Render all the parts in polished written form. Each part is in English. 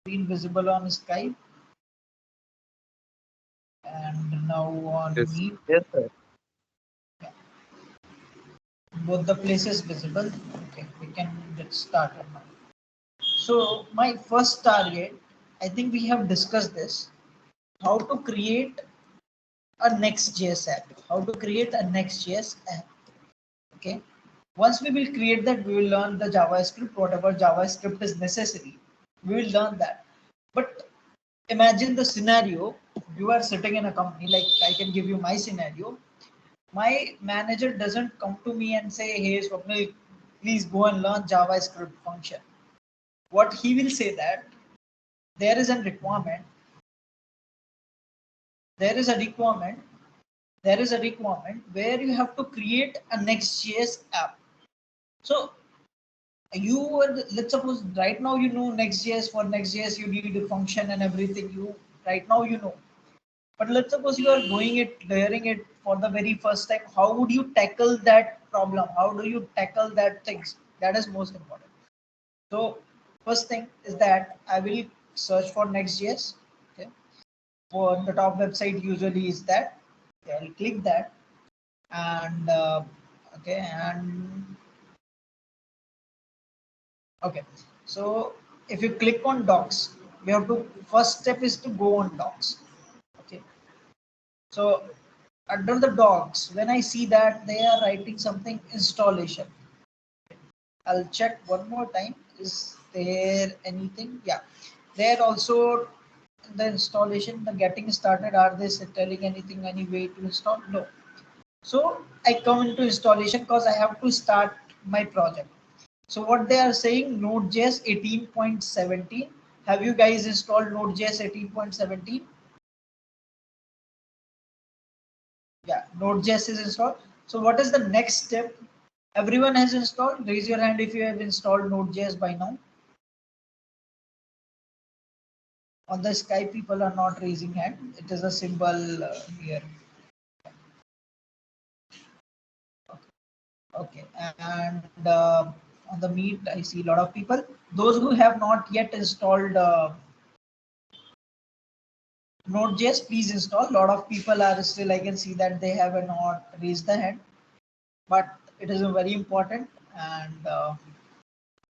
screen visible on Skype and now on Meet. Yes, sir. Yeah. Both the places visible. Okay, we can get started now. So my first target, I think we have discussed this, how to create a NextJs app. How to create a NextJs app. Okay. Once we will create that, we will learn the JavaScript, whatever JavaScript is necessary. We will learn that. But imagine the scenario, you are sitting in a company, like I can give you my scenario. My manager doesn't come to me and say, hey, Swapnil, please go and learn JavaScript function. What he will say that there is a requirement, there is a requirement, there is a requirement where you have to create a Next.js app. So you are, let's suppose right now you know Next.js. For Next.js you need a function and everything. You right now you know. But let's suppose you are doing it, layering it for the very first time. How would you tackle that problem? How do you tackle that things? That is most important. So first thing is that I will search for Next.js. Okay. For the top website usually is that. Okay, I'll click that and okay, and okay. So if you click on docs, we have to, first step is to go on docs. Okay. So under the docs, when I see that they are writing something installation, I'll check one more time. Is there anything? Yeah, they're also the installation, the getting started. Are they telling anything, any way to install? No. So I come into installation because I have to start my project. So what they are saying, Node.js 18.17. Have you guys installed Node.js 18.17? Yeah, Node.js is installed. So what is the next step? Everyone has installed. Raise your hand if you have installed Node.js by now. On the Skype, people are not raising hand. It is a symbol here. Okay, and on the Meet, I see a lot of people. Those who have not yet installed Node.js, please install. A lot of people are still, I can see that they have not raised the hand, but it is very important. And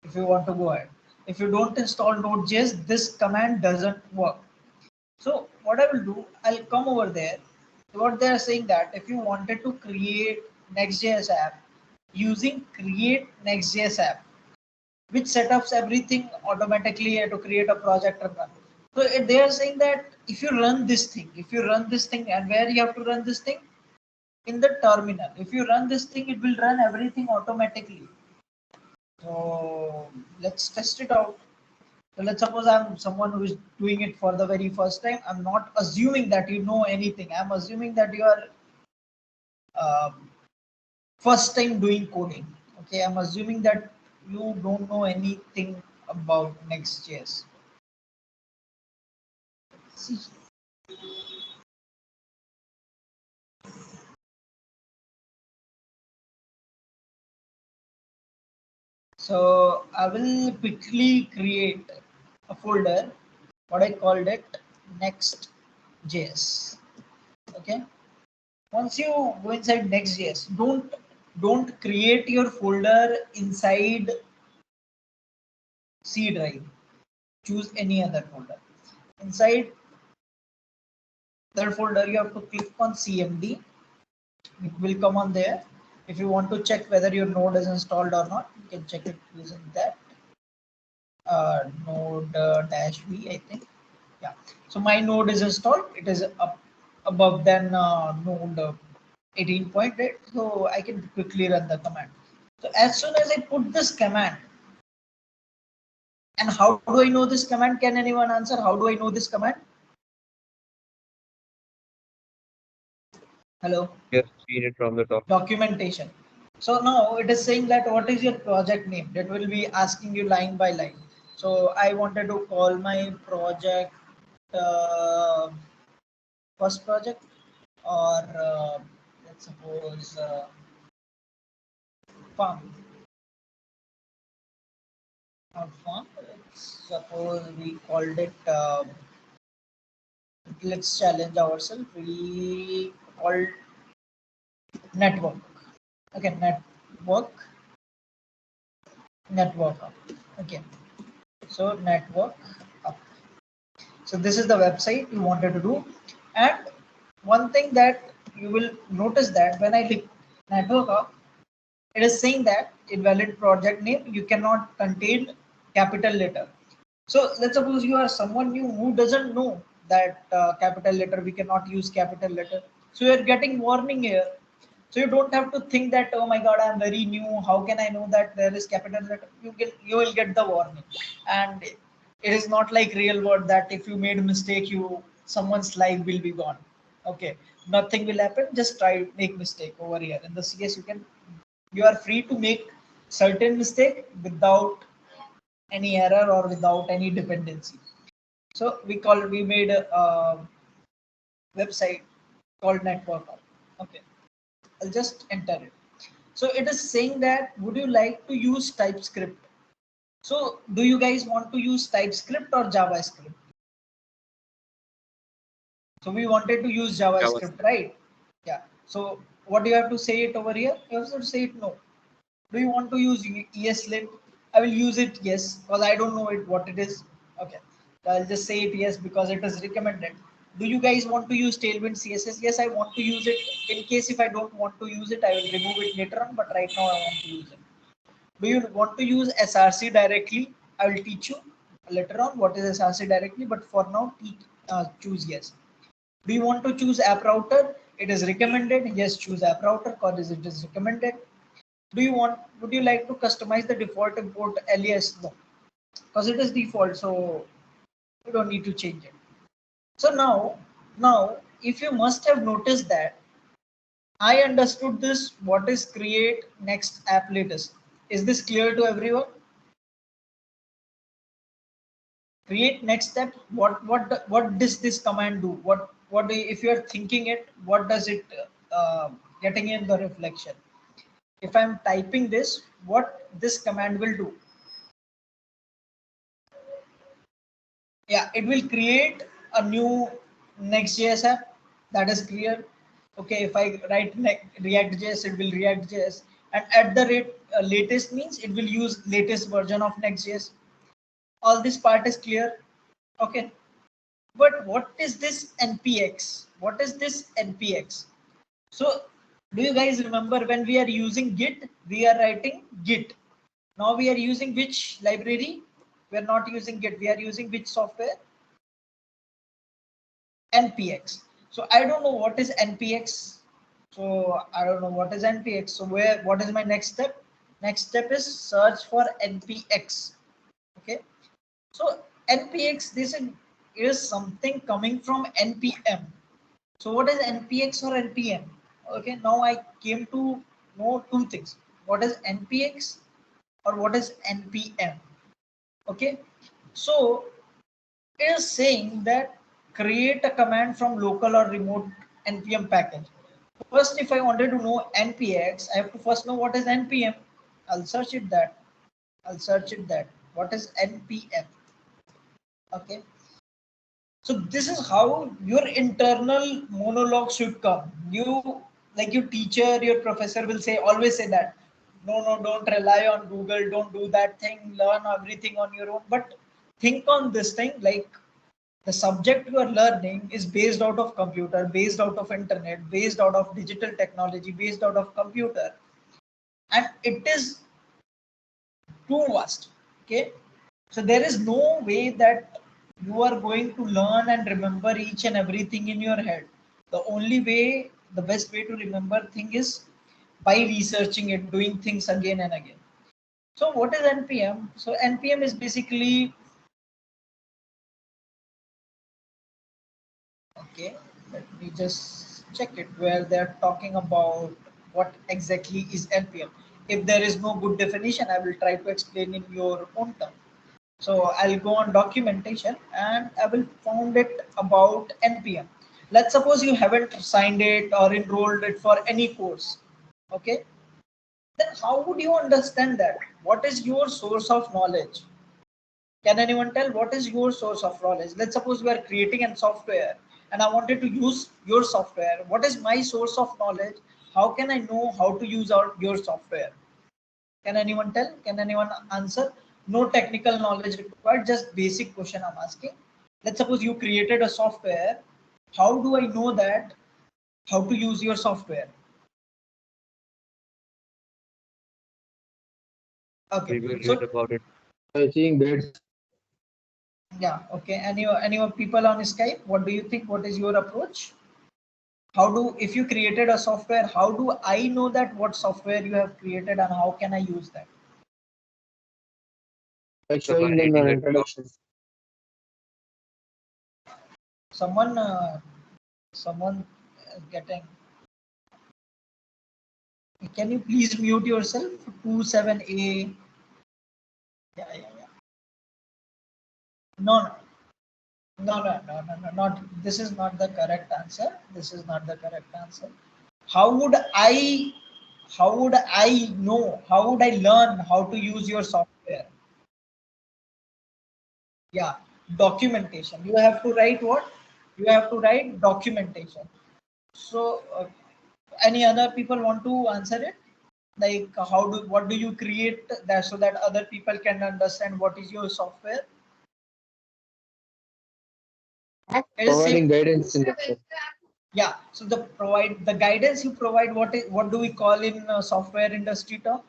if you want to go ahead, if you don't install Node.js, this command doesn't work. So what I will do, I'll come over there. What they are saying that if you wanted to create Next.js app using create Next.js app, which setups everything automatically to create a project and run. So they are saying that if you run this thing, and where you have to run this thing? In the terminal. If you run this thing, it will run everything automatically. So let's test it out. So let's suppose I'm someone who is doing it for the very first time. I'm not assuming that you know anything. I'm assuming that you are uh, first time doing coding. Okay, I'm assuming that you don't know anything about Next.js. See. So I will quickly create a folder, what I called it Next.js. Okay. Once you go inside Next.js, don't create your folder inside C drive. Choose any other folder. Inside that folder, you have to click on CMD. It will come on there. If you want to check whether your node is installed or not, you can check it using that node dash V, I think. Yeah. So my node is installed. It is up above than node 18.8. So I can quickly run the command. So as soon as I put this command, and how do I know this command? Can anyone answer? How do I know this command? Hello. Yes, read it from the top. Documentation. So now it is saying that what is your project name? That will be asking you line by line. So I wanted to call my project first project, or let's suppose farm. Fun. Suppose we called it, let's challenge ourselves. We called network. Okay, network up. Okay, so network up. So this is the website you wanted to do. And one thing that you will notice that when I click network up, it is saying that invalid project name, you cannot contain capital letter. So let's suppose you are someone new who doesn't know that capital letter, we cannot use capital letter. So you're getting warning here. So you don't have to think that, oh my God, I'm very new. How can I know that there is capital letter? You will get the warning. And it is not like real world that if you made a mistake, someone's life will be gone. Okay, nothing will happen. Just try make mistake over here. In the CS, you are free to make certain mistake without any error or without any dependency. So we made a website called network. Okay, I'll just enter it. So it is saying that would you like to use TypeScript? So do you guys want to use TypeScript or JavaScript? So we wanted to use JavaScript, right? Yeah. So what do you have to say it over here? You have to say it no. Do you want to use ESLint? I will use it yes, because I don't know it what it is. Okay, I'll just say it yes because it is recommended. Do you guys want to use Tailwind CSS? Yes, I want to use it. In case if I don't want to use it, I will remove it later on, but right now I want to use it. Do you want to use SRC directly? I will teach you later on what is SRC directly, but for now, choose yes. Do you want to choose app router? It is recommended. Yes, choose app router because it is recommended. Would you like to customize the default import alias? No, because it is default, so you don't need to change it. So now, if you must have noticed that I understood this, what is create next app latest? Is this clear to everyone? Create next step. What does this command do? If you are thinking it, what does it getting in the reflection? If I'm typing this, what this command will do? Yeah, it will create a new Next.js app. That is clear. Okay, if I write ReactJs, it will ReactJs, and at the rate latest means it will use latest version of Next.js. All this part is clear. Okay, but what is this NPX? What is this NPX? So, do you guys remember when we are using Git, we are writing Git. Now we are using which library? We are not using Git. We are using which software? NPX. So I don't know what is NPX. So I don't know what is NPX. So what is my next step? Next step is search for NPX. Okay. So NPX, is something coming from NPM. So what is NPX or NPM? Okay, now I came to know two things. What is NPX or what is NPM? Okay, so it is saying that create a command from local or remote NPM package. First, if I wanted to know NPX, I have to first know what is NPM. I'll search it that. I'll search it that. What is NPM? Okay. So this is how your internal monologue should come. Like your teacher, your professor will say, always say that. No, don't rely on Google. Don't do that thing. Learn everything on your own. But think on this thing like the subject you are learning is based out of computer, based out of internet, based out of digital technology, based out of computer, and it is too vast. Okay, so there is no way that you are going to learn and remember each and everything in your head. The only way, the best way to remember thing is by researching it, doing things again and again. So what is NPM? So NPM is basically, okay, let me just check it where they're talking about what exactly is NPM. If there is no good definition, I will try to explain in your own term. So I'll go on documentation and I will found it about NPM. Let's suppose you haven't signed it or enrolled it for any course. Okay. Then how would you understand that? What is your source of knowledge? Can anyone tell what is your source of knowledge? Let's suppose we are creating a software and I wanted to use your software. What is my source of knowledge? How can I know how to use your software? Can anyone tell? Can anyone answer? No technical knowledge required, just basic question I'm asking. Let's suppose you created a software. How do I know that how to use your software? Okay, We will so read about it. I think that's yeah, okay. Any people on Skype? What do you think? What is your approach? How do, if you created a software, how do I know that what software you have created and how can I use that? by So by showing them reading the it. introduction. Someone, someone getting. Can you please mute yourself? 27A. Yeah, yeah, yeah. No, no, not. This is not the correct answer. This is not the correct answer. How would I? How would I know? How would I learn how to use your software? Yeah, documentation. You have to write what? You have to write documentation. So, any other people want to answer it? Like, what do you create that so that other people can understand what is your software? It is same. Providing guidance in that. Yeah. So the guidance you provide. What do we call in software industry term?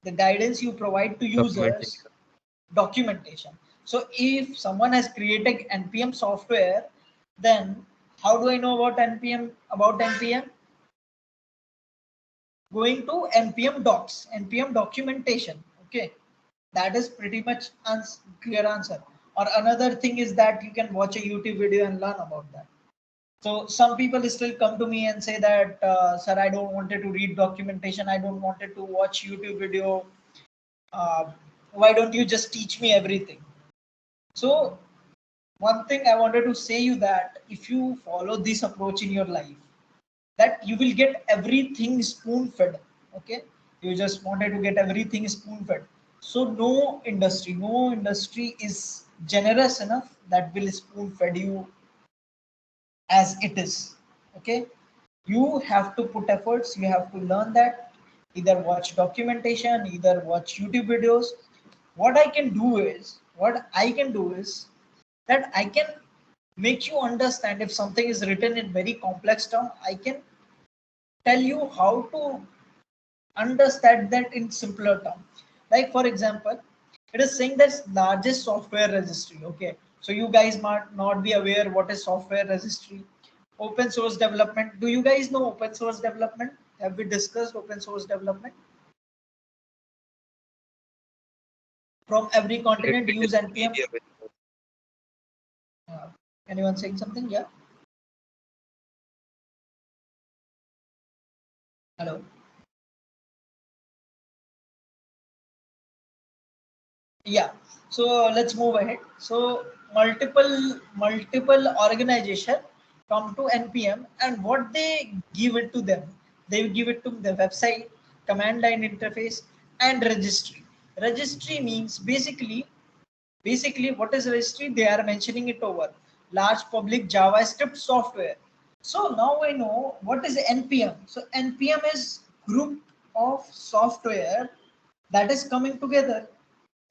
The guidance you provide to users, Documentation. documentation. So if someone has created NPM software, then how do I know about NPM? About NPM, going to NPM docs, NPM documentation. Okay, that is pretty much clear answer. Or another thing is that you can watch a YouTube video and learn about that. So some people still come to me and say that, sir, I don't wanted to read documentation. I don't wanted to watch YouTube video. Uh, why don't you just teach me everything? So one thing I wanted to say you that if you follow this approach in your life, that you will get everything spoon fed. Okay, you just wanted to get everything spoon fed. So no industry is generous enough that will spoon fed you as it is. Okay, you have to put efforts, you have to learn that, either watch documentation, either watch YouTube videos. What I can do is that I can make you understand. If something is written in very complex term, I can tell you how to understand that in simpler term. Like for example, it is saying that largest software registry. Okay, so you guys might not be aware what is software registry. Open source development. Do you guys know open source development? Have we discussed open source development? From every Let continent me use discuss NPM. here with you. Uh, anyone saying something? Yeah. Hello. Yeah, so let's move ahead. So multiple organization come to NPM, and what they give it to them, they give it to the website, command line interface, and registry. Registry means basically what is registry? They are mentioning it over large public JavaScript software. So now I know what is NPM. So NPM is group of software that is coming together.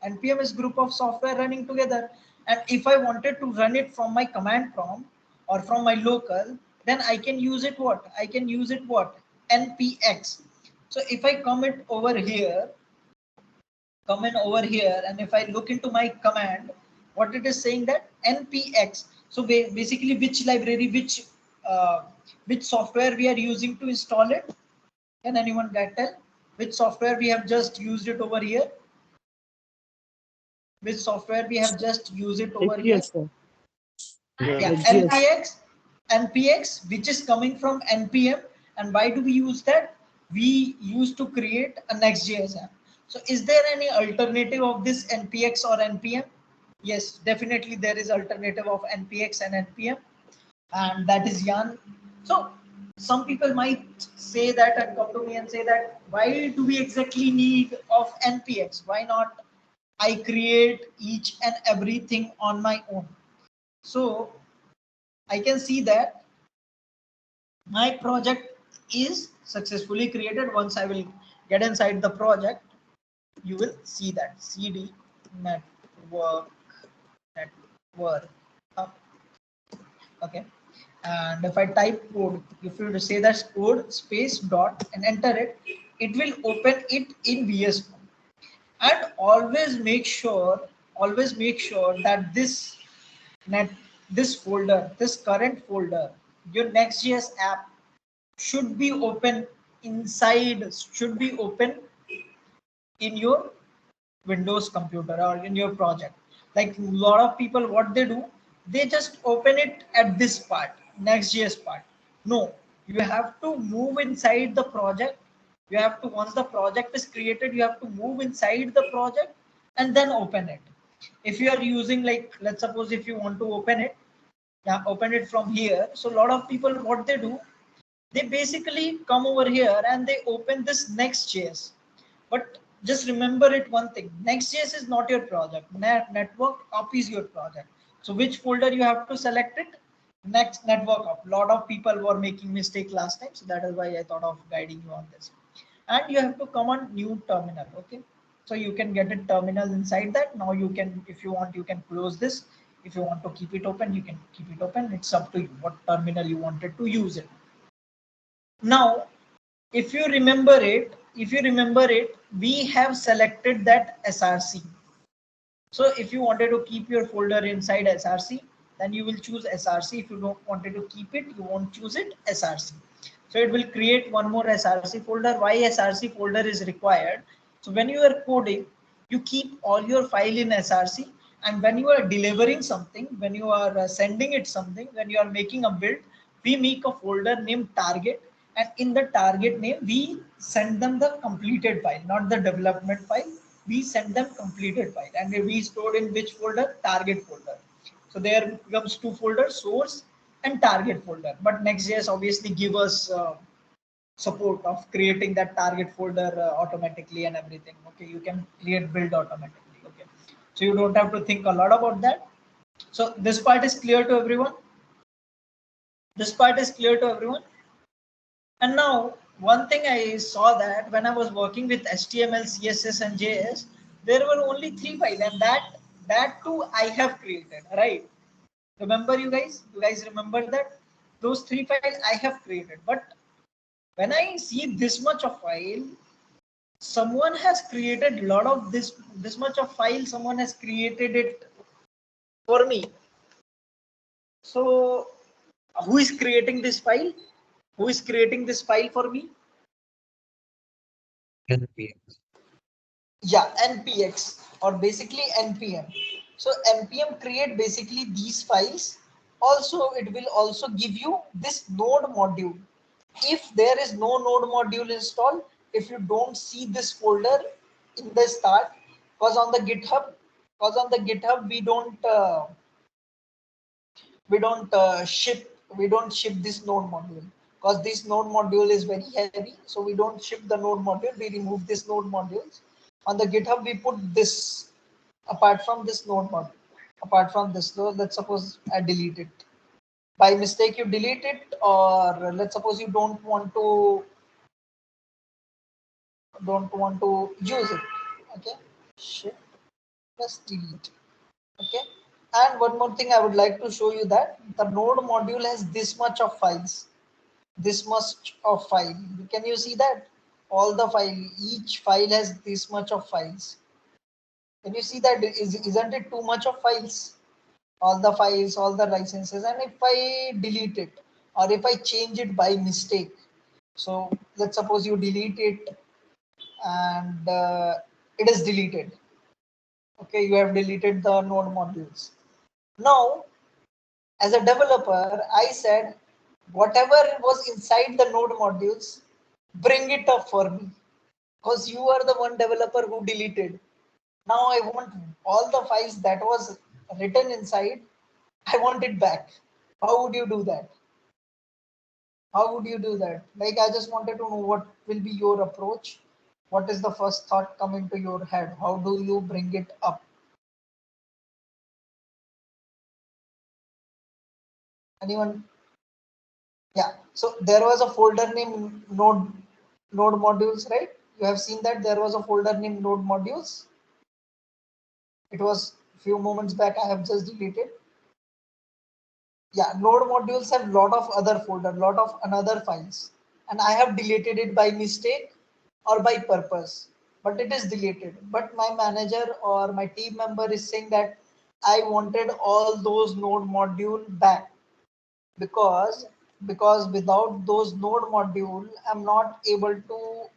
NPM is group of software running together. And if I wanted to run it from my command prompt or from my local, then I can use it what? I can use it what? NPX. So if I come in over here, and if I look into my command, what it is saying that NPX. So basically which library, which software we are using to install it? Can anyone get tell? Which software we have just used it over here? Which software we have just used it over here? APS, sir. Yeah, NextJs. NPX, which is coming from NPM. And why do we use that? We used to create a NextJs app. So is there any alternative of this NPX or NPM? Yes, definitely there is alternative of NPX and NPM, and that is Yarn. So some people might say that and come to me and say that, why do we exactly need of NPX? Why not I create each and everything on my own. So I can see that my project is successfully created. Once I will get inside the project, you will see that cd network network up. Okay, and if I type code, if you say that code space dot and enter it, it will open it in VS Code. And always make sure that net this folder, this current folder, your Next.js app should be open inside, should be open in your Windows computer or in your project. Like a lot of people, what they do, they just open it at this part, Next.js part. No, you have to move inside the project. You have to, once the project is created, you have to move inside the project and then open it. If you are using, like, let's suppose if you want to open it, yeah, open it from here. So a lot of people, what they do, they basically come over here and they open this Next.js. But just remember it one thing, Next.js is not your project. Network up is your project. So which folder you have to select it? Next network up. A lot of people were making mistake last time. So that is why I thought of guiding you on this. And you have to come on new terminal. Okay. So you can get a terminal inside that. Now you can, if you want, you can close this. If you want to keep it open, you can keep it open. It's up to you what terminal you wanted to use it. Now, if you remember it, we have selected that src. So if you wanted to keep your folder inside src, then you will choose src. If you don't wanted to keep it, you won't choose it src. So it will create one more src folder. Why src folder is required? So when you are coding, you keep all your file in src, and when you are delivering something, when you are sending it something, when you are making a build, we make a folder named target, and in the target name we send them the completed file, not the development file. We send them completed file, and we stored in which folder? Target folder. So there comes two folders, source and target folder. But Next.js obviously give us support of creating that target folder automatically and everything. Okay, you can create build automatically. Okay, so you don't have to think a lot about that. So this part is clear to everyone. This part is clear to everyone. And now one thing I saw, that when I was working with HTML, CSS and JS, there were only 3 files, and that too I have created, right? Remember, you guys remember that those 3 files I have created. But when I see this much of file, someone has created a lot of this much of file, someone has created it for me. So who is creating this file? Who is creating this file for me? NPX. Yeah, NPX, or basically NPM. So NPM create basically these files. Also, it will also give you this node module. If there is no node module installed, if you don't see this folder in the start, because on the GitHub we don't ship this node module, because this node module is very heavy. So we don't ship the node module, we remove this node modules. On the GitHub we put this apart from this node module, apart from this. So let's suppose I delete it by mistake, you delete it, or let's suppose you don't want to use it. Okay, shift plus delete. Okay, and one more thing I would like to show you, that the node module has this much of files, this much of file. Can you see that all the file, each file has this much of files? Can you see that? Isn't it too much of files? All the files, all the licenses. And if I delete it, or if I change it by mistake, so let's suppose you delete it, and it is deleted. Okay, you have deleted the node modules. Now as a developer, I said, whatever was inside the node modules, bring it up for me, because you are the one developer who deleted. Now I want all the files that was written inside, I want it back. How would you do that? How would you do that? Like, I just wanted to know what will be your approach What is the first thought coming to your head? How do you bring it up? Anyone? Yeah. So there was a folder named node modules, right? You have seen that there was a folder named node modules. It was few moments back. I have just deleted. Yeah, node modules have lot of other folder, lot of another files, and I have deleted it by mistake or by purpose, but it is deleted. But my manager or my team member is saying that I wanted all those node module back, because without those node module I'm not able to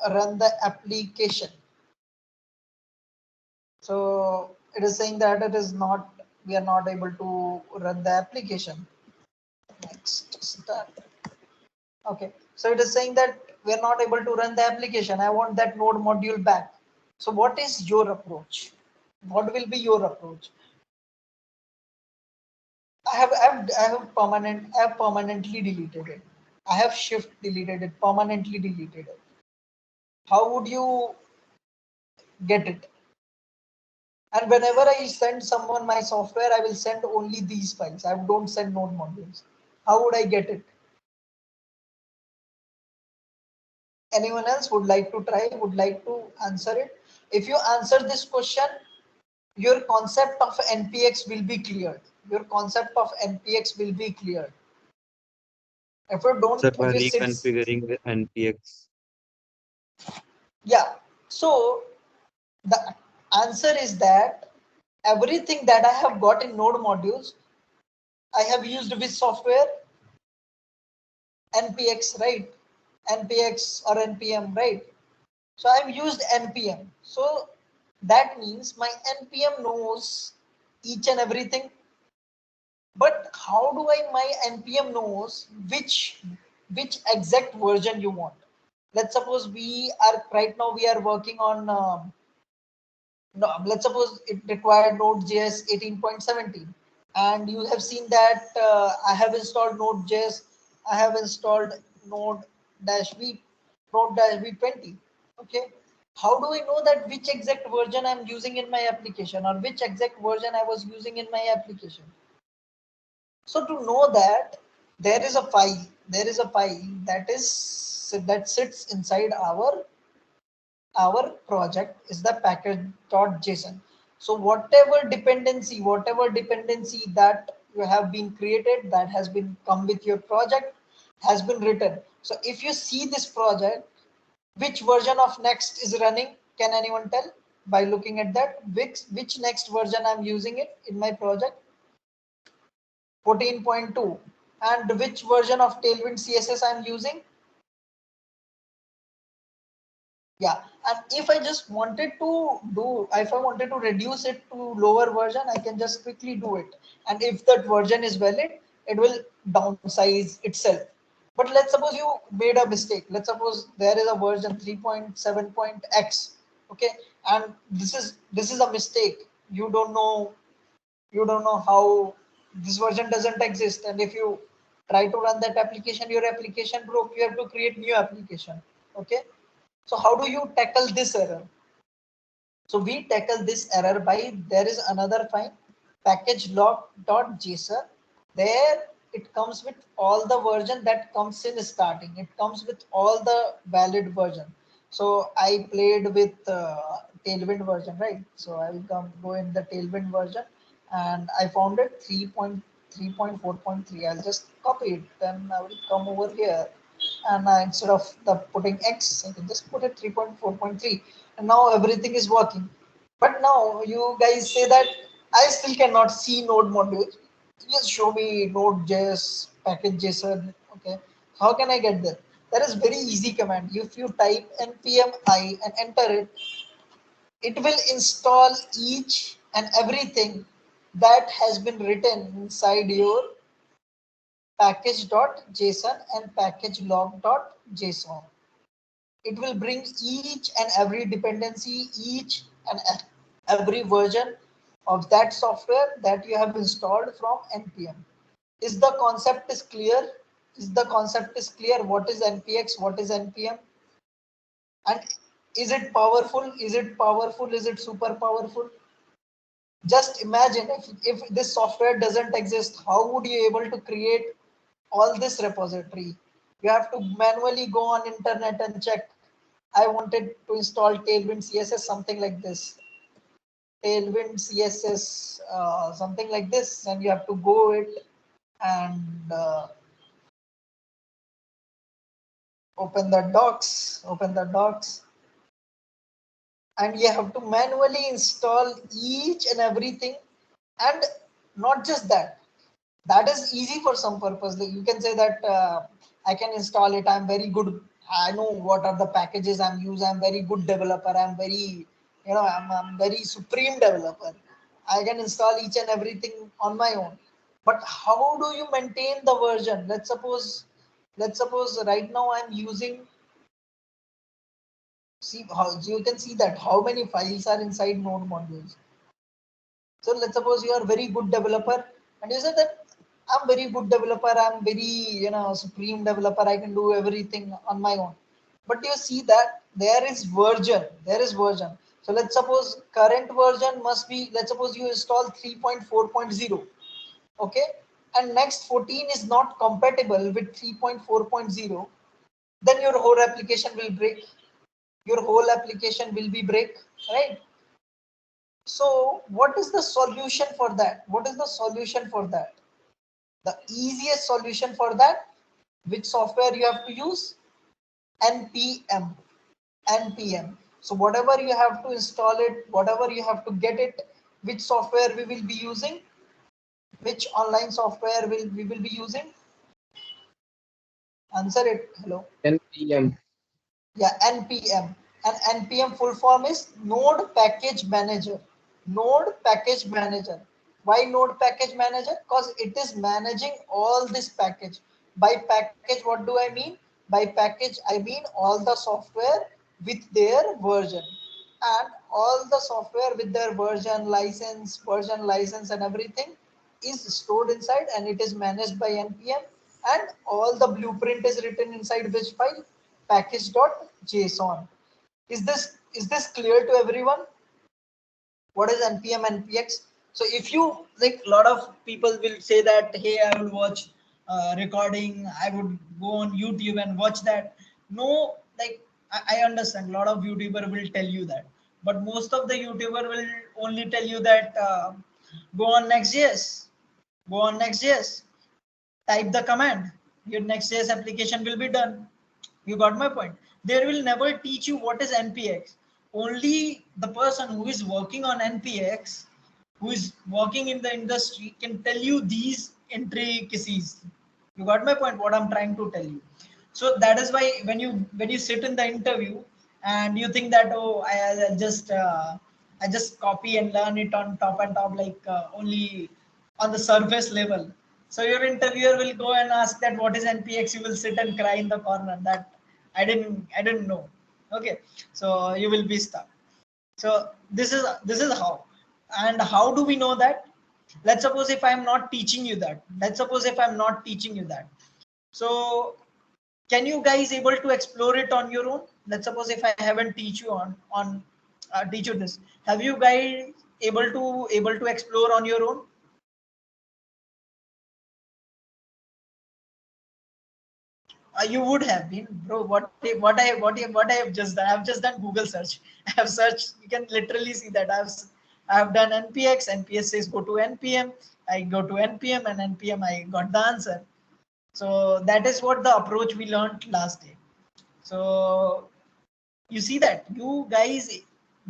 run the application. So it is saying that it is not, we are not able to run the application. Next start. Okay, so it is saying that we are not able to run the application. I want that node module back. So what is your approach? What will be your approach? I have permanently deleted it. I have shift deleted it, permanently deleted it. How would you get it? And whenever I send someone my software, I will send only these files. I don't send node modules. How would I get it? Anyone else would like to try, would like to answer it? If you answer this question, your concept of NPX will be cleared. Your concept of NPX will be cleared. If you Sir, don't, by if you sit, reconfiguring the NPX. yeah. So the answer is that everything that I have got in node modules, I have used with software NPX, right? NPX or NPM, right? So I've used NPM. So that means my NPM knows each and everything. But how do I my NPM knows which exact version you want? Let's suppose we are right now we are working on no, let's suppose it required Node.js 18.17, and you have seen that I have installed Node.js, I have installed Node-v Node-v 20. Okay, how do I know that which exact version I'm using in my application, or which exact version I was using in my application? So to know that, there is a file that is that sits inside our project is the package.json. So whatever dependency that you have been created, that has been come with your project, has been written. So if you see this project, which version of next is running, can anyone tell by looking at that? Which next version I'm using it in my project? 14.2. And which version of Tailwind CSS I'm using? Yeah. And if I just wanted to if I wanted to reduce it to lower version, I can just quickly do it. And if that version is valid, it will downsize itself. But let's suppose you made a mistake. Let's suppose there is a version 3.7.x. Okay. And this is a mistake. You don't know how this version doesn't exist, and if you try to run that application, your application broke, you have to create new application. Okay, so how do you tackle this error? So we tackle this error by, there is another file, package log.json. There it comes with all the version that comes in starting, it comes with all the valid version. So I played with tailwind version, right? So I will go in the tailwind version, and I found it 3.3.4.3. I'll just copy it, then I will come over here, and instead of the putting x, I can just put it 3.4.3, and now everything is working. But now you guys say that I still cannot see node modules. Just show me node.js package JSON. Okay, how can I get there? That is very easy command. If you type npm I and enter it, it will install each and everything that has been written inside your package.json and package log.json. It will bring each and every dependency, each and every version of that software that you have installed from npm. Is the concept is clear? Is the concept is clear? What is npx, what is npm? And is it powerful? Is it powerful? Is it super powerful? Just imagine if this software doesn't exist, how would you able to create all this repository? You have to manually go on internet and check. I wanted to install Tailwind CSS, something like this. Tailwind CSS, something like this, and you have to go it and open the docs, and you have to manually install each and everything. And not just that, that is easy for some purpose. Like you can say that I can install it, I'm very good, I know what are the packages I'm using, I'm very good developer, I'm very, I'm very supreme developer, I can install each and everything on my own. But how do you maintain the version? Let's suppose right now I'm using, see how you can see that how many files are inside node modules. So let's suppose you are very good developer and you say that I'm very good developer, I'm very, supreme developer, I can do everything on my own. But you see that there is version. So let's suppose current version must be, let's suppose you install 3.4.0, okay, and next 14 is not compatible with 3.4.0, then your whole application will break. Your whole application will be break, right? So what is the solution for that? What is the solution for that? The easiest solution for that, which software you have to use? NPM. NPM. So whatever you have to install it, whatever you have to get it, which software we will be using? Which online software we will be using? Answer it. Hello. NPM. Yeah, NPM. And NPM full form is Node Package Manager. Node Package Manager. Why Node Package Manager? Because it is managing all this package. By package, what do I mean? By package, I mean all the software with their version. And all the software with their version license and everything is stored inside, and it is managed by NPM. And all the blueprint is written inside which file? Package.json. Is this clear to everyone? What is NPM and NPX? So if you like, a lot of people will say that, hey, I will watch recording, I would go on YouTube and watch that. No, like I understand a lot of YouTuber will tell you that, but most of the YouTuber will only tell you that go on Next.js, go on Next.js, type the command, your Next.js application will be done. You got my point. They will never teach you what is NPX. Only the person who is working on NPX, who is working in the industry, can tell you these intricacies. You got my point, what I'm trying to tell you. So that is why when you sit in the interview and you think that, oh, I just copy and learn it on top and top, like only on the surface level. So your interviewer will go and ask that what is NPX. You will sit and cry in the corner that I didn't know. Okay, so you will be stuck. So this is how. And how do we know that? Let's suppose if I'm not teaching you that. Let's suppose if I'm not teaching you that. So can you guys able to explore it on your own? Let's suppose if I haven't teach you on teach you this, have you guys able to explore on your own? You would have been, bro. What I have just done, I've just done Google search. I have searched, you can literally see that I've done NPX. NPS says go to NPM. I go to NPM, and NPM I got the answer. So that is what the approach we learned last day. So you see that you guys,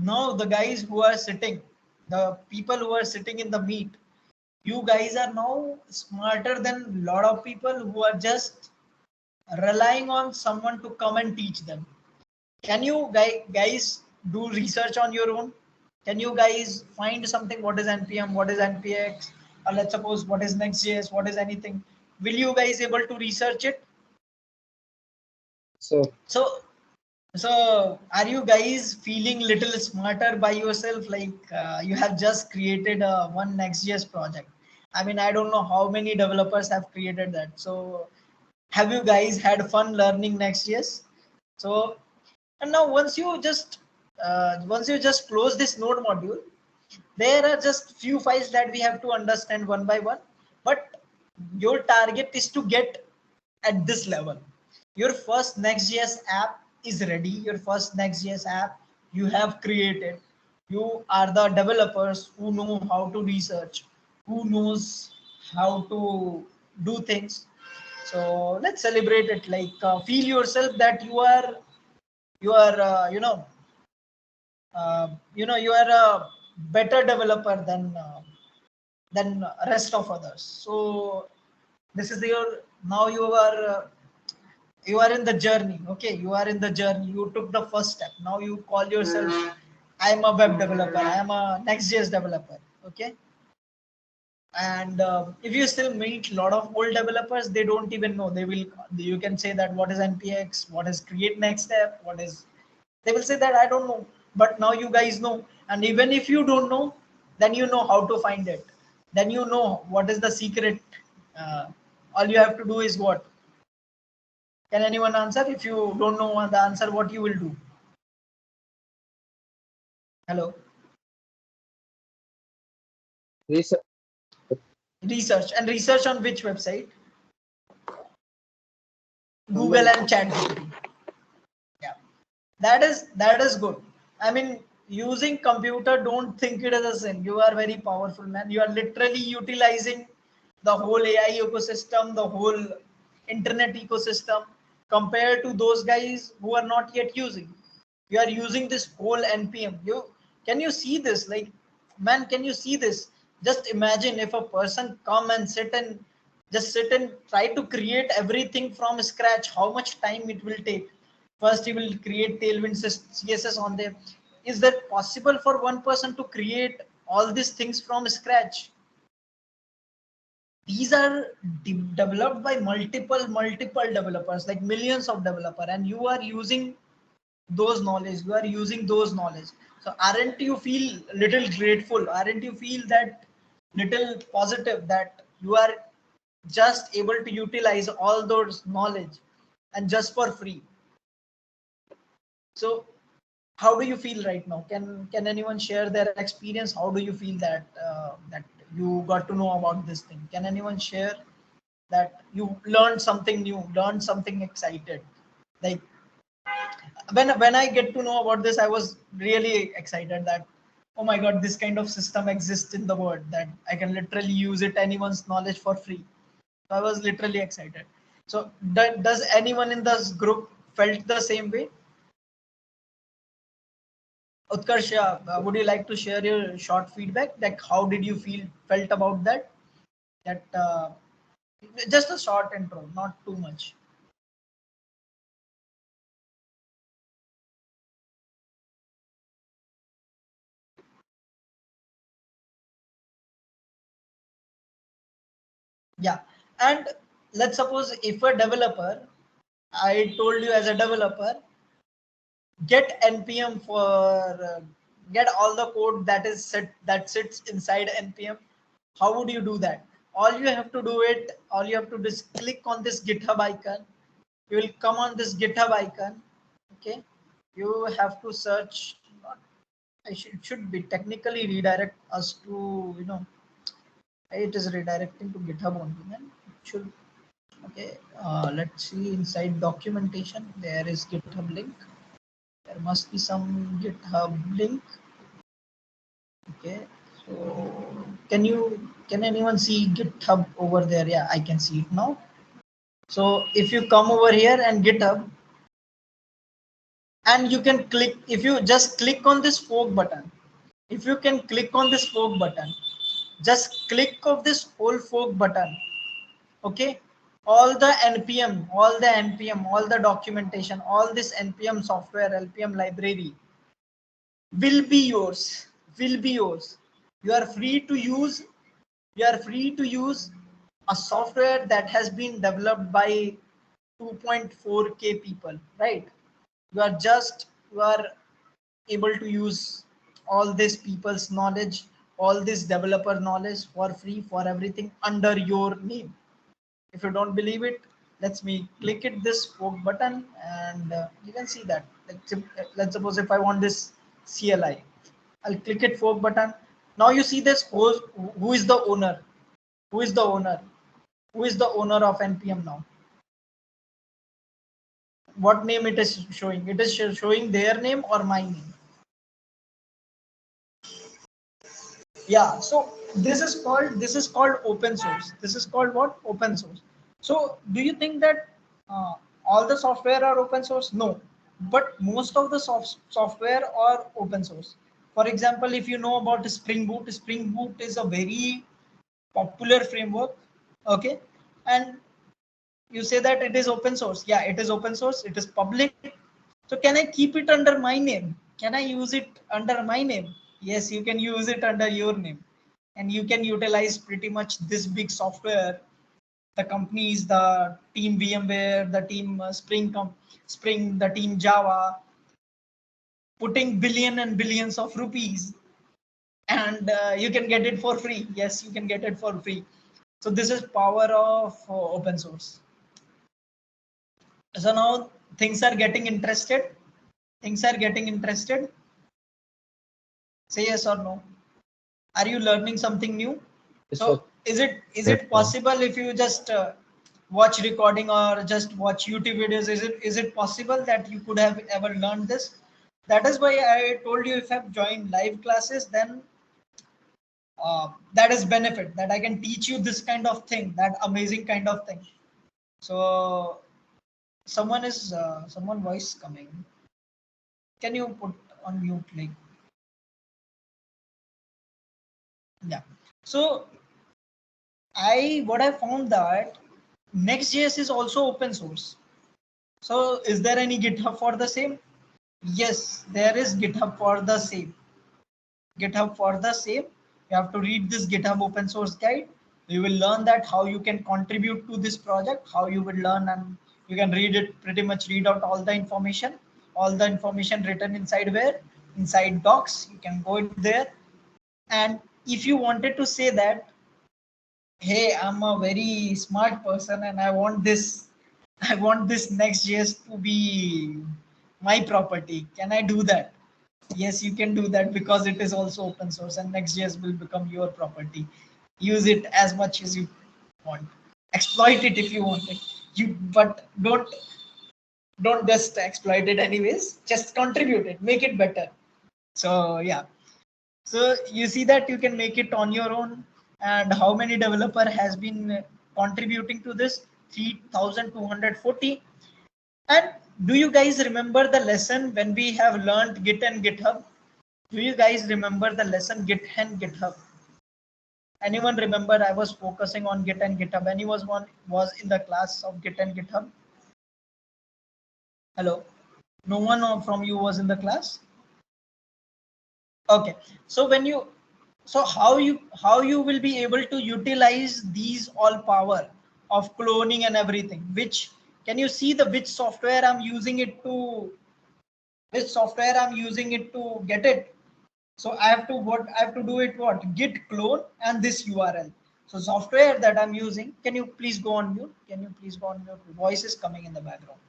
now the guys who are sitting, the people who are sitting in the meet, you guys are now smarter than a lot of people who are just relying on someone to come and teach them. Can you guys do research on your own? Can you guys find something? What is NPM? What is NPX? Or let's suppose what is Next.js? What is anything? Will you guys able to research it? So So so are you guys feeling little smarter by yourself? Like you have just created a one Next.js project. I mean, I don't know how many developers have created that. So have you guys had fun learning Next.js? So And now once you just close this node module, there are just few files that we have to understand one by one, but your target is to get at this level. Your first Next.js app is ready. Your first Next.js app you have created. You are the developers who know how to research, who knows how to do things. So let's celebrate it. Like feel yourself that you are a better developer than rest of others. So this is your now you are in the journey. Okay, you are in the journey. You took the first step. Now you call yourself, I am a web developer, I am a Next.js developer. Okay, and if you still meet a lot of old developers, they don't even know. They will, you can say that what is NPX, what is create next step, what is, they will say that I don't know. But now you guys know, and even if you don't know, then you know how to find it, then you know what is the secret. uh, all you have to do is what? Can anyone answer? If you don't know the answer, what you will do? Hello. Research. Research. And research on which website? Google Online. and ChatGPT. Yeah, that is good. I mean, using computer, don't think it as a sin. You are very powerful, man. You are literally utilizing the whole AI ecosystem, the whole internet ecosystem, compared to those guys who are not yet using. You are using this whole NPM. You can you see this? Like, man, can you see this? Just imagine if a person come and sit and try to create everything from scratch, how much time it will take. First, he will create Tailwind CSS on there. Is that possible for one person to create all these things from scratch? These are developed by multiple developers, like millions of developers, and you are using those knowledge. You are using those knowledge. So aren't you feel little grateful? Aren't you feel that little positive that you are just able to utilize all those knowledge and just for free? So how do you feel right now? Can anyone share their experience? How do you feel that you got to know about this thing? Can anyone share that you learned something new, learned something excited? Like when I get to know about this, I was really excited that, oh my god, this kind of system exists in the world, that I can literally use it anyone's knowledge for free. So I was literally excited. So does anyone in this group felt the same way? Utkarsh, would you like to share your short feedback? Like, how did you felt about that? That just a short intro, not too much. Yeah, and let's suppose if a developer, I told you as a developer, get npm for get all the code that sits inside npm. How would you do that? All you have to do is click on this GitHub icon. You will come on this GitHub icon. Okay, you have to search. It should be technically redirect us to, it is redirecting to GitHub only. Then it should. Okay, let's see inside documentation. There is GitHub link. There must be some GitHub link. Okay, so can anyone see GitHub over there? Yeah, I can see it now. So if you come over here and GitHub, and you can click, if you just click on this fork button, if you can click on this fork button, just click of this whole fork button. Okay, all the documentation, all this npm software, lpm library will be yours, will be yours. You are free to use, you are free to use a software that has been developed by 2.4k people, right? You are just, you are able to use all this people's knowledge, all this developer knowledge for free, for everything under your name. If you don't believe it, Let me click it this fork button, and you can see that. Let's suppose if I want this CLI, I'll click it fork button. Now you see this. Who is the owner? Who is the owner? Who is the owner of NPM now? What name it is showing? It is showing their name or my name. Yeah, so this is called open source. This is called what? Open source. So do you think that all the software are open source? No, but most of the software are open source. For example, if you know about Spring Boot is a very popular framework. Okay, and you say that it is open source. Yeah, it is open source, it is public. So can I keep it under my name? Can I use it under my name? Yes, you can use it under your name, and you can utilize pretty much this big software. The companies, the team VMware, the team Spring, the team Java, putting billion and billions of rupees, and you can get it for free. Yes, you can get it for free. So this is power of open source. So now things are getting interested. Things are getting interested. Say yes or no. Are you learning something new? Yes, sir. So is it Yes, sir. possible if you just watch recording or just watch YouTube videos? Is it possible that you could have ever learned this? That is why I told you, if I've joined live classes, then that is benefit, that I can teach you this kind of thing, that amazing kind of thing. So someone voice coming. Can you put on mute, like? Yeah. So what I found that Next.js is also open source. So is there any GitHub for the same? Yes, there is GitHub for the same. GitHub for the same. You have to read this GitHub open source guide. You will learn that how you can contribute to this project, how you will learn, and you can read it, pretty much read out all the information written inside where? Inside docs. You can go in there. And if you wanted to say that, hey, I'm a very smart person and I want this Next.js to be my property. Can I do that? Yes, you can do that, because it is also open source and Next.js will become your property. Use it as much as you want. Exploit it if you want it. But don't just exploit it anyways. Just contribute it. Make it better. So yeah. So you see that you can make it on your own. And how many developer has been contributing to this? 3,240. And do you guys remember the lesson when we have learned Git and GitHub? Do you guys remember the lesson Git and GitHub? Anyone remember? I was focusing on Git and GitHub. Anyone was in the class of Git and GitHub? Hello? No one from you was in the class? Okay. So how you will be able to utilize these all power of cloning and everything? Which, can you see the which software I'm using it to? Which software I'm using it to get it? So I have to do it, what? Git clone and this URL. So software that I'm using, can you please go on mute? Can you please go on mute? Voice is coming in the background.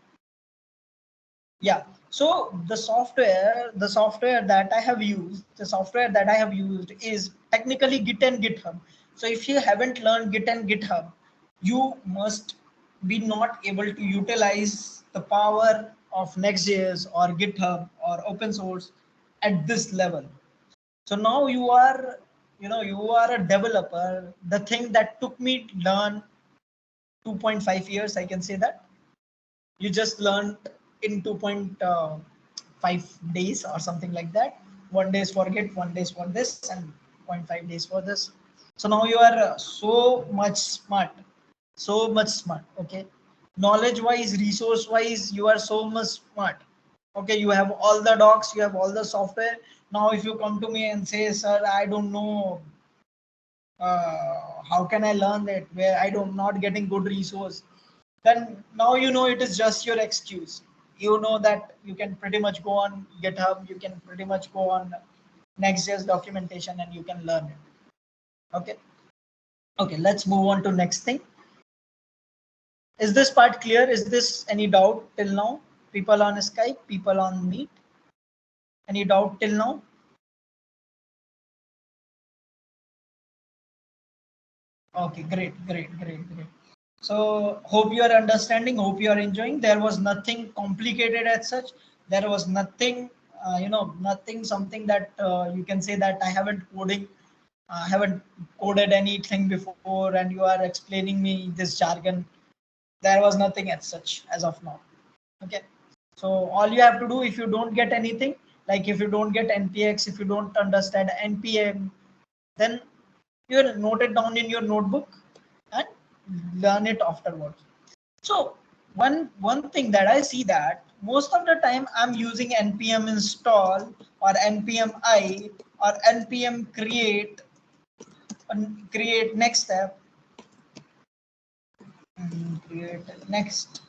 Yeah. So the software that I have used is technically Git and GitHub. So if you haven't learned Git and GitHub, you must be not able to utilize the power of Next.js or GitHub or open source at this level. So now you are a developer. The thing that took me learn 2.5 years, I can say that you just learned in 2.5 days or something like that. 1 day is for Git, 1 day is for this, and zero point 0.5 days for this. So now you are so much smart. Okay, knowledge wise, resource wise, you are so much smart. Okay, you have all the docs, you have all the software. Now if you come to me and say, sir, I don't know, how can I learn that, where I don't not getting good resource, then now you know it is just your excuse. You know that you can pretty much go on GitHub, you can pretty much go on Next.js documentation, and you can learn it. Okay. Okay, let's move on to next thing. Is this part clear? Is this any doubt till now? People on Skype, people on Meet. Any doubt till now? Okay, great. So hope you are understanding. Hope you are enjoying. There was nothing complicated as such. There was nothing, nothing something that you can say that haven't coded anything before, and you are explaining me this jargon. There was nothing as such as of now. Okay. So all you have to do, if you don't get anything, like if you don't get NPX, if you don't understand NPM, then you note it down in your notebook and learn it afterwards. So one thing that I see that most of the time I'm using npm install or npm I or npm create next step, create next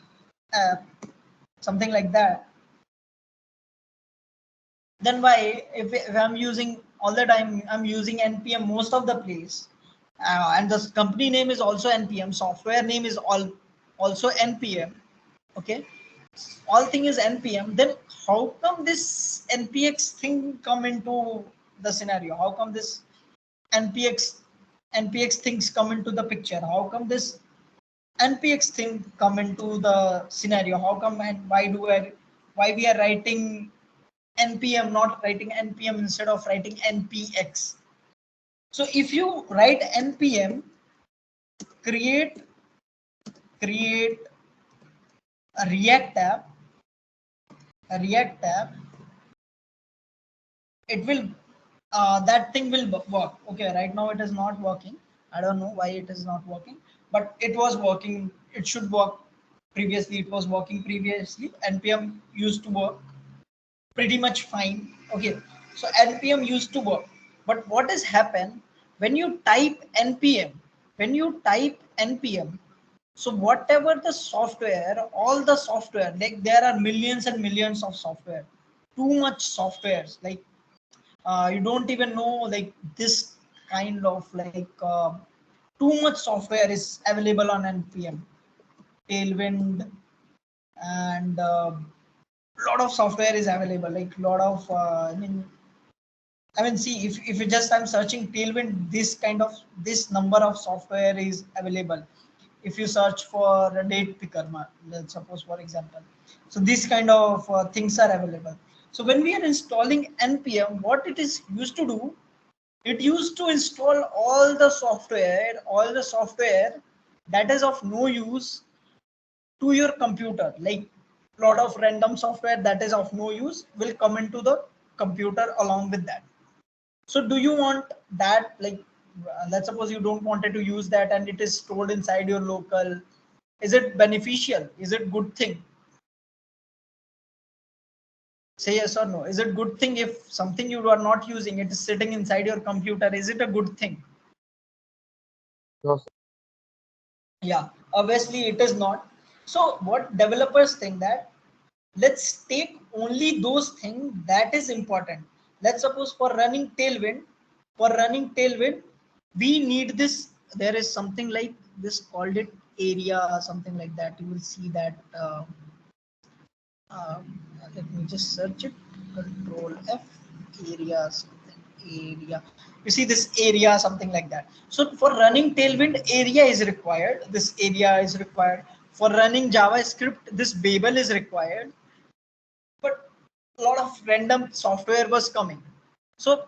app, something like that. Then why, if I'm using all the time, I'm using npm most of the place, and the company name is also npm, software name is also npm, okay, all thing is npm, then how come this npx thing come into the scenario? How come this npx things come into the picture? How come this npx thing come into the scenario? How come, and why we are writing npm, not writing npm instead of writing npx? So if you write npm create create a react app, it will that thing will work. Okay, right now it is not working. I don't know why it is not working, but it was working. It should work. Previously it was working. Previously npm used to work pretty much fine. Okay, so npm used to work, but what has happened when you type npm, so whatever the software, all the software, like there are millions and millions of software, too much softwares, like you don't even know, like this kind of too much software is available on npm, tailwind, and lot of software is available, like lot of I mean, see, if you just, I'm searching tailwind, this number of software is available. If you search for a date picker, let's suppose for example, so this kind of things are available. So when we are installing npm, what it is used to do, it used to install all the software that is of no use to your computer, like lot of random software that is of no use will come into the computer along with that. So do you want that, like let's suppose you don't wanted to use that and it is stored inside your local, is it beneficial? Is it good thing? Say yes or no. Is it good thing if something you are not using, it is sitting inside your computer? Is it a good thing? No, sir. Yeah, obviously it is not. So what developers think that, let's take only those things that is important. Let's suppose for running tailwind, we need this. There is something like this, called it area, something like that. You will see that. Let me just search it. Control F, area, something, area. You see this area, something like that. So for running tailwind, area is required. This area is required. For running JavaScript, this Babel is required. But a lot of random software was coming. So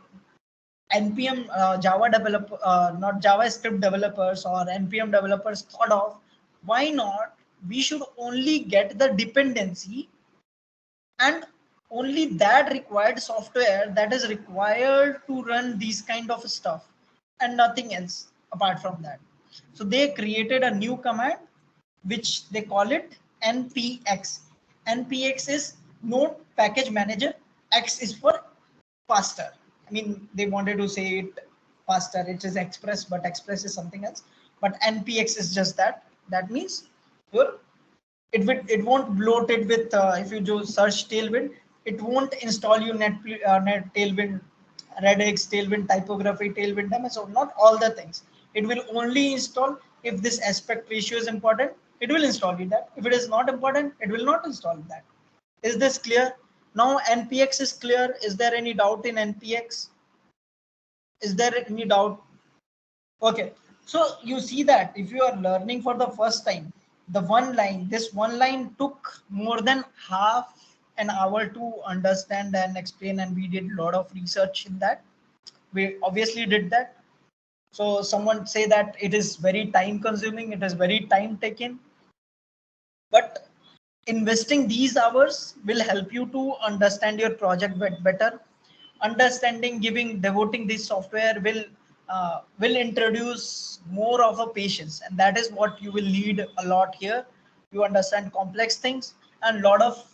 npm Java developer, not JavaScript developers or npm developers thought of, why not we should only get the dependency and only that required software that is required to run these kind of stuff and nothing else apart from that. So they created a new command which they call it npx. Npx is node package manager, x is for faster. I mean, they wanted to say it faster, it is express, but express is something else, but npx is just that. That means your, it won't bloat it with if you just search tailwind, it won't install you net tailwind, redx tailwind, typography tailwind, so not all the things. It will only install if this aspect ratio is important. it will install it that. If it is not important, it will not install that. Is this clear? Now NPX is clear. Is there any doubt in NPX? Is there any doubt? Okay, so you see that if you are learning for the first time, this one line took more than half an hour to understand and explain, and we did a lot of research in that. We obviously did that. So someone say that it is very time consuming, it is very time taking, but investing these hours will help you to understand your project better. Understanding, devoting this software will introduce more of a patience, and that is what you will need a lot here. You understand complex things, and lot of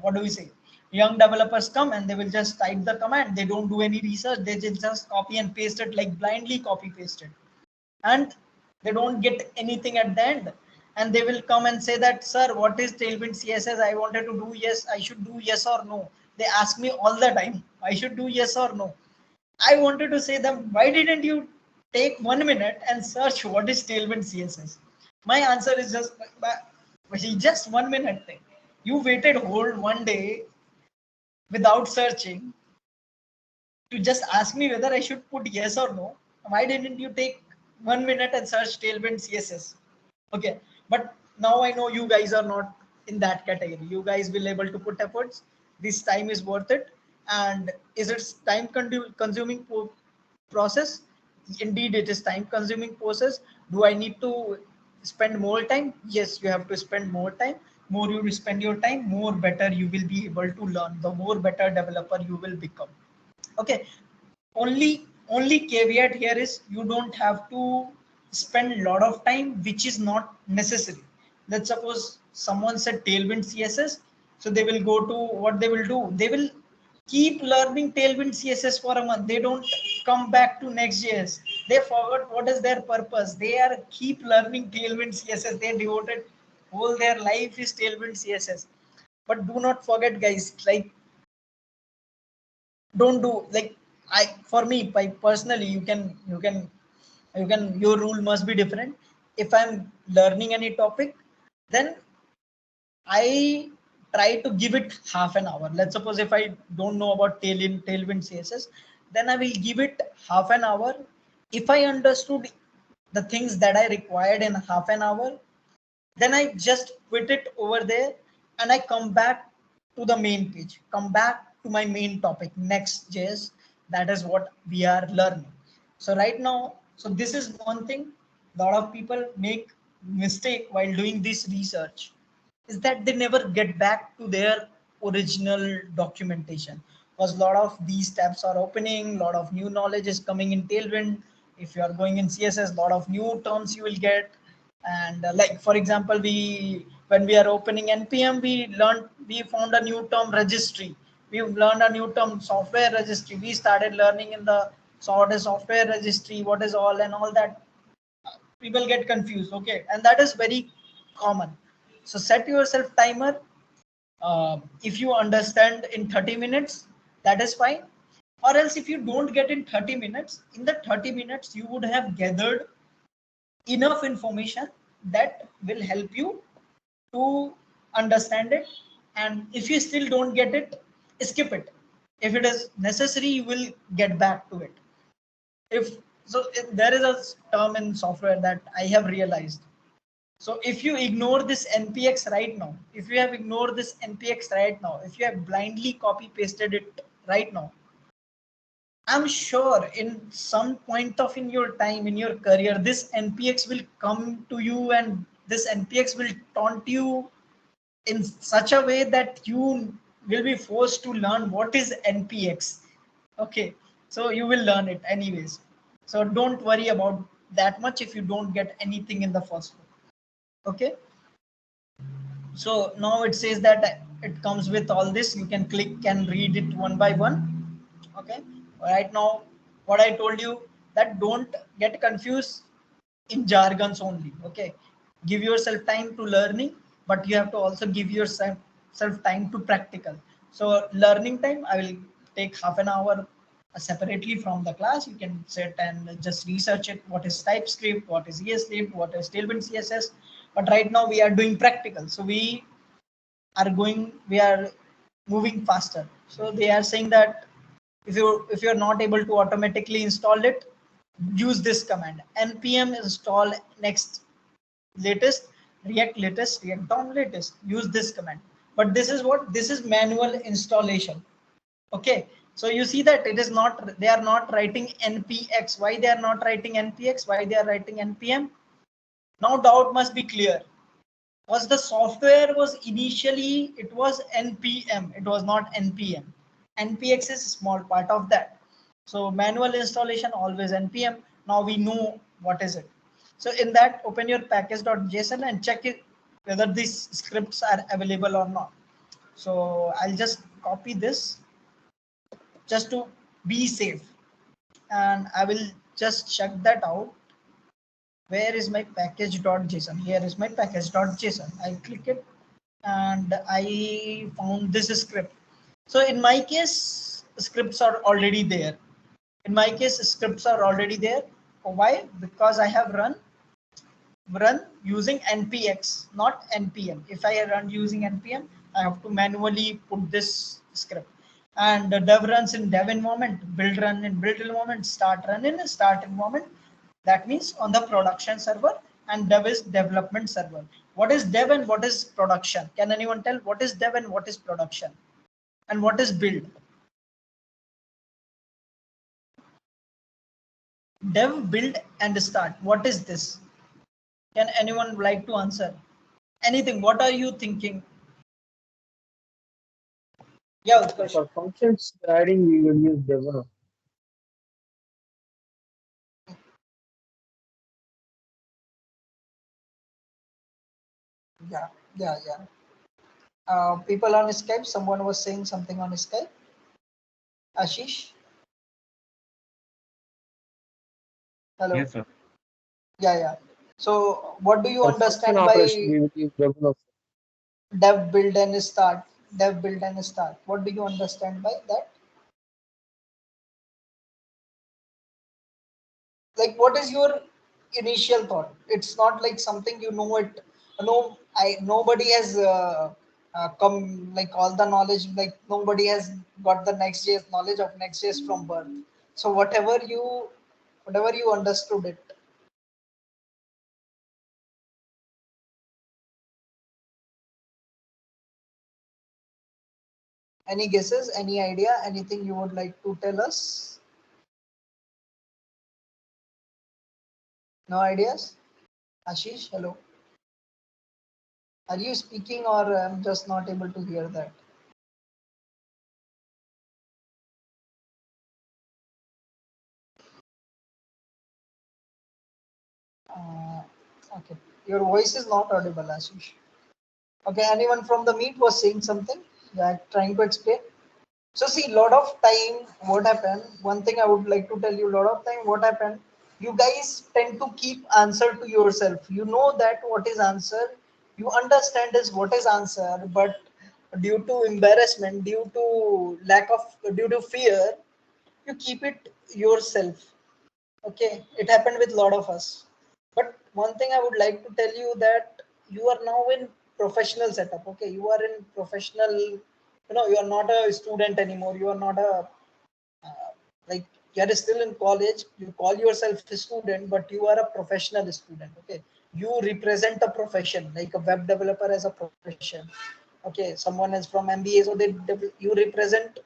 what do we say, young developers come and they will just type the command. They don't do any research, they just copy and paste it, like blindly copy paste it, and they don't get anything at the end. And they will come and say that, sir, what is tailwind css? I wanted to do, yes, I should do yes or no. They ask me all the time, I should do yes or no. I wanted to say them, why didn't you take 1 minute and search what is tailwind css? My answer is just 1 minute thing. You waited whole one day without searching to just ask me whether I should put yes or no. Why didn't you take 1 minute and search tailwind CSS? Okay, but now I know you guys are not in that category. You guys will able to put efforts. This time is worth it. And is it time consuming process? Indeed, it is time consuming process. Do I need to spend more time? Yes, you have to spend more time. More you spend your time, more better you will be able to learn. The more better developer you will become. Okay, only caveat here is you don't have to spend a lot of time which is not necessary. Let's suppose someone said tailwind css, so they will go to, what they will do, they will keep learning tailwind css for a month. They don't come back to nextjs. They forgot what is their purpose. They are keep learning tailwind css. They devoted whole their life is tailwind css. But do not forget, guys, like, don't do like, I for me, by personally, you can your rule must be different. If I'm learning any topic, then I try to give it half an hour. Let's suppose if I don't know about tailwind css, then I will give it half an hour. If I understood the things that I required in half an hour, then I just quit it over there and I come back to the main page, come back to my main topic, Next.js. That is what we are learning. So right now, so this is one thing a lot of people make mistake while doing this research, is that they never get back to their original documentation, because a lot of these tabs are opening, a lot of new knowledge is coming in tailwind. If you are going in css, a lot of new terms you will get. And like for example, we when we are opening npm, we found a new term, registry. We learned a new term, software registry. We started learning in the sort of software registry, what is all and all that. People get confused, okay, and that is very common. So set yourself timer. If you understand in 30 minutes, that is fine. Or else if you don't get in 30 minutes, in the 30 minutes you would have gathered enough information that will help you to understand it. And if you still don't get it, skip it. If it is necessary, you will get back to it. There is a term in software that I have realized. So if you ignore this npx right now, if you have ignored this npx right now, if you have blindly copy pasted it right now, I'm sure in some point of in your time in your career, this NPX will come to you and this NPX will taunt you in such a way that you will be forced to learn what is NPX. Okay, so you will learn it anyways. So don't worry about that much if you don't get anything in the first one. Okay, so now it says that it comes with all this. You can click and read it one by one. Okay, right now what I told you, that don't get confused in jargons only. Okay, give yourself time to learning, but you have to also give yourself time to practical. So learning time, I will take half an hour separately from the class. You can sit and just research it. What is TypeScript? What is ESLint? What is Tailwind CSS? But right now we are doing practical, so we are moving faster. So they are saying that if you're not able to automatically install it, use this command: npm install next latest react dom latest. Use this command. But this is what, this is manual installation. Okay, so you see that it is not, they are not writing npx. Why they are not writing npx? Why they are writing npm? Now doubt must be clear. Was the software was initially, it was npm, it was not npm. Npx is a small part of that. So manual installation always npm. Now we know what is it. So in that, open your package.json and check it whether these scripts are available or not. So I'll just copy this just to be safe, and I will just check that out. Where is my package.json? Here is my package.json. I click it and I found this script. So in my case, scripts are already there. In my case, scripts are already there. Why? Because I have run using npx, not npm. If I run using npm, I have to manually put this script. And dev runs in dev environment, build run in build environment, start run in start environment. That means on the production server, and dev is development server. What is dev and what is production? Can anyone tell what is dev and what is production? And what is build? Dev, build, and start. What is this? Can anyone like to answer? Anything? What are you thinking? Yeah, Utkarsh. For functions adding, we will use develop. Yeah, yeah. People on Skype, someone was saying something on Skype. Ashish, hello. Yes, sir. Yeah. So, what do you For function understand operation, by we will use develop. dev, build, and start? Dev, build, and start. What do you understand by that? Like, what is your initial thought? It's not like something you know it. No, nobody has come like all the knowledge. Like nobody has got the NextJs knowledge of NextJs from birth. So whatever you understood it. Any guesses? Any idea? Anything you would like to tell us? No ideas? Ashish, hello. Are you speaking or I'm just not able to hear that? Uh, okay. Your voice is not audible, Ashish. Okay, anyone from the meet was saying something? Yeah, trying to explain. So see, lot of time, what happened? One thing I would like to tell you, lot of time, what happened? You guys tend to keep answer to yourself. You know that what is answer. You understand is what is answer, but due to embarrassment, due to fear, you keep it yourself. Okay, it happened with a lot of us. But one thing I would like to tell you that you are now in professional setup. Okay, you are in professional. You know, you are not a student anymore. You are not a like you are still in college. You call yourself a student, but you are a professional student. Okay, you represent a profession, like a web developer as a profession. Okay, someone is from MBA, so you represent.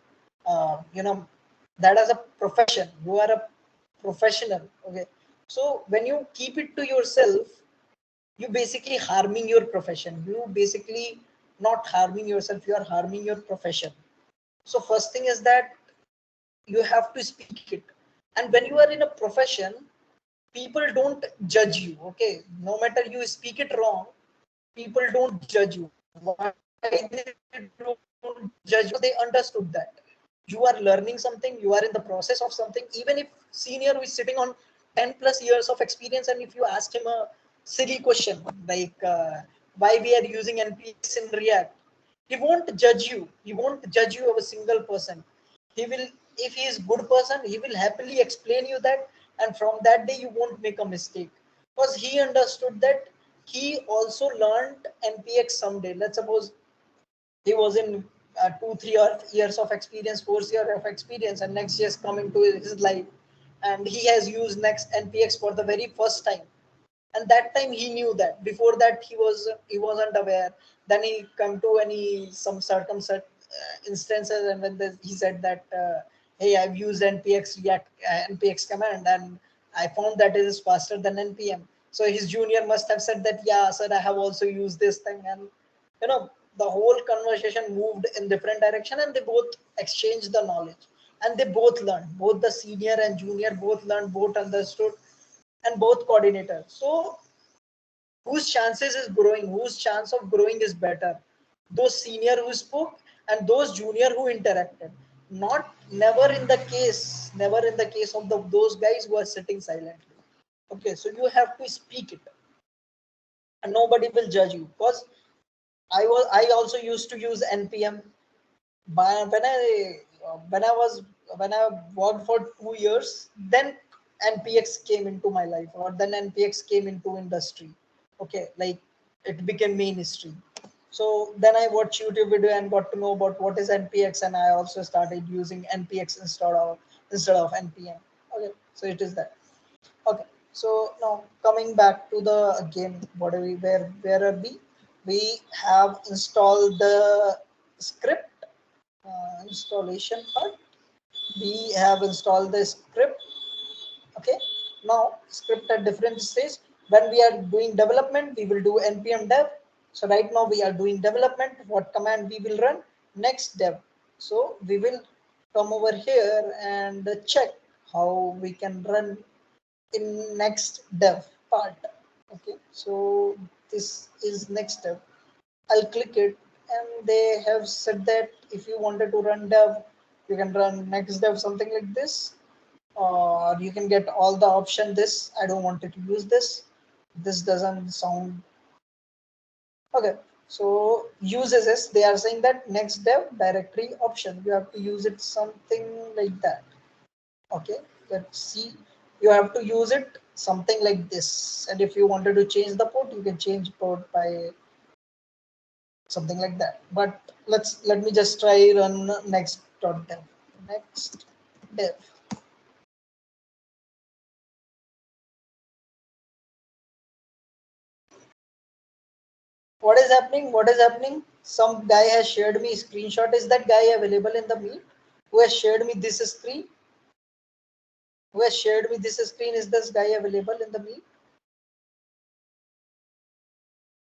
You know, that as a profession. You are a professional. Okay, so when you keep it to yourself, you basically harming your profession. You basically not harming yourself. You are harming your profession. So first thing is that you have to speak it. And when you are in a profession, people don't judge you. Okay, no matter you speak it wrong, people don't judge you. Why they don't judge you? They understood that you are learning something, you are in the process of something. Even if senior is sitting on 10 plus years of experience, and if you ask him a silly question like why we are using NPX in React, he won't judge you. He won't judge you of a single person. He will if he is good person, he will happily explain you that, and from that day you won't make a mistake, because he understood that he also learned NPX someday. Let's suppose he was in 2 3 years of experience, 4 years of experience, and next year is coming to his life, and he has used next NPX for the very first time, and that time he knew that. Before that he wasn't aware. Then he come to any some instances, and when he said that, hey, I've used NPX React NPX command, and I found that it is faster than NPM. So his junior must have said that, yeah sir, I have also used this thing, and you know the whole conversation moved in different direction, and they both exchanged the knowledge, and they both learned, both the senior and junior both learned, both understood, and both coordinator. So whose chances is growing, whose chance of growing is better? Those senior who spoke and those junior who interacted. Not never in the case, never in the case of those guys who are sitting silently. Okay, so you have to speak it, and nobody will judge you. Because I also used to use NPM by when I worked for 2 years, then NPX came into my life, or then NPX came into industry. Okay, like it became mainstream. So then I watched YouTube video and got to know about what is NPX, and I also started using NPX instead of NPM. Okay, so it is that. Okay, so now coming back to the game, what are we where are we? We have installed the script, installation part. We have installed the script. Okay, now script at different stage. When we are doing development, we will do npm dev. So right now we are doing development. What command we will run? Next dev. So we will come over here and check how we can run in next dev part. Okay, so this is next dev. I'll click it, and they have said that if you wanted to run dev, you can run next dev, something like this, or you can get all the option. This I don't want it to use this. This doesn't sound okay. So uses is, they are saying that next dev directory option. You have to use it something like that. Okay, let's see. You have to use it something like this, and if you wanted to change the port, you can change port by something like that. But let me just try run next.dev. Next dev. What is happening? What is happening? Some guy has shared me screenshot. Is that guy available in the meet? Who has shared me this screen? Who has shared me this screen? Is this guy available in the meet?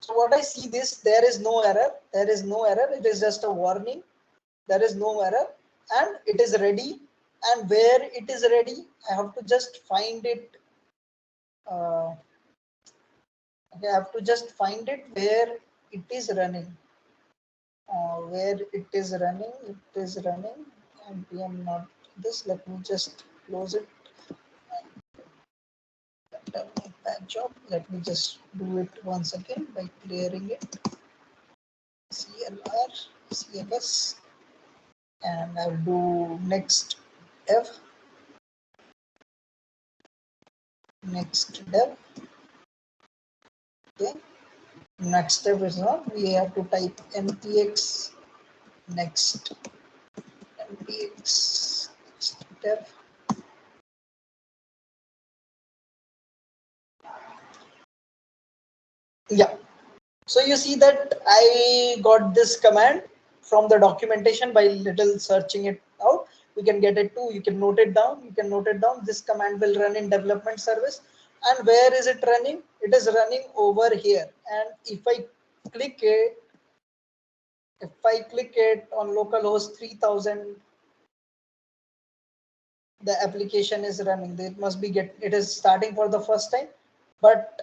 So what I see this, there is no error. There is no error. It is just a warning. There is no error, and it is ready. And where it is ready, I have to just find it. Okay, I have to just find it where it is running. Where it is running, it is running. NPM not this. Let me just close it. Bad job. Let me just do it once again by clearing it. CLR, CLS, and I'll do next F, next dev. Okay, next step is not. We have to type npx next npx next dev. Yeah. So you see that I got this command from the documentation by little searching it out. You can get it too. You can note it down. You can note it down. This command will run in development service. And where is it running? It is running over here. And if I click it, on localhost 3000, the application is running. It must be it is starting for the first time. But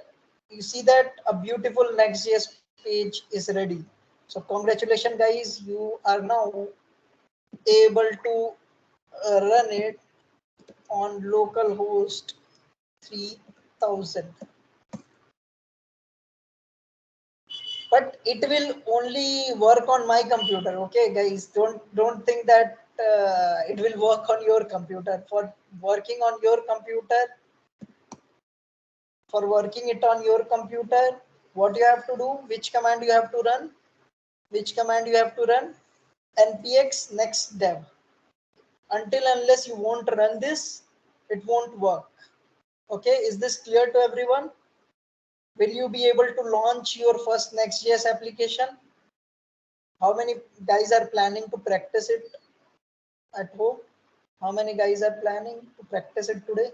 you see that a beautiful Next.js page is ready. So congratulations guys, you are now able to run it on localhost 3000. But it will only work on my computer. Okay guys, don't think that it will work on your computer. For working on your computer, what you have to do, which command you have to run, npx next dev. Until unless you won't run this, it won't work. Okay, is this clear to everyone? Will you be able to launch your first NextJS application? How many guys are planning to practice it at home? How many guys are planning to practice it today?